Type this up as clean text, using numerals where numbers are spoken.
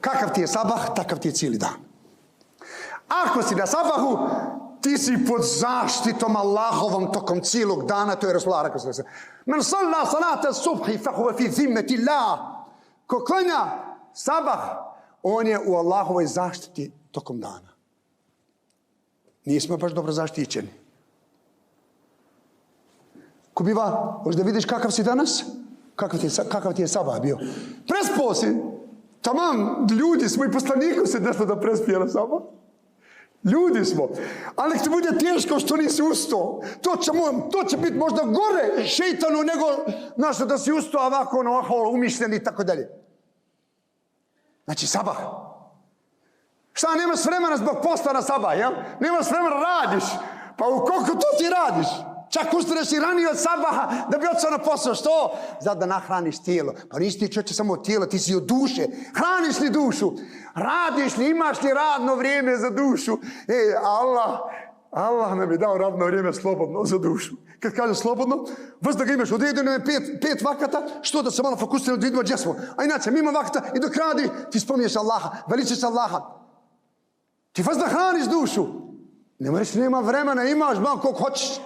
Kakav ti je sabah, takav ti je cijeli dan. Ako si na sabahu, ti si pod zaštitom Allahovom tokom cijelog dana, to je Rasulullah rekao se. Men salla salata subhi fa huwa fi zimmeti Allah. Ko klanja sabah, on je u Allahovoj zaštiti tokom dana. Nismo baš dobro zaštićeni. Ko biva, hoćeš da vidiš kakav si danas? Kakav ti je sabah bio? Prespao si. Tamam, ljudi smo i poslaniku se desilo da prespije na sabah. Ljudi smo. Ali nek ti bude teško što nisi ustao. To će biti možda gore šeitanu nego znaš da si ustao ovako umišljen i tako dalje. Znači sabah. Šta, nemaš vremena zbog posla na sabah, jel? Nemaš vremena, radiš. Pa u koliko to ti radiš? Čak ustaneš i ranije od sabaha da bi otišao na posao. Što? Zato da nahraniš tijelo. Pa nisi ti čovječe samo tijelo, ti si od duše. Hraniš li dušu? Radiš li, imaš li radno vrijeme za dušu? Allah nam je dao radno vrijeme slobodno za dušu. Kad kaže slobodno, vrst da ga imaš od jedine pet vakata, što da se malo fokusiramo da vidimo gdje smo. A inače, mimo vakata i dok radi, ti spominješ Allaha, veličeš Allaha. Ti vrst da hraniš dušu. Ne moraš, nema vremena, imaš malo koliko hoćeš.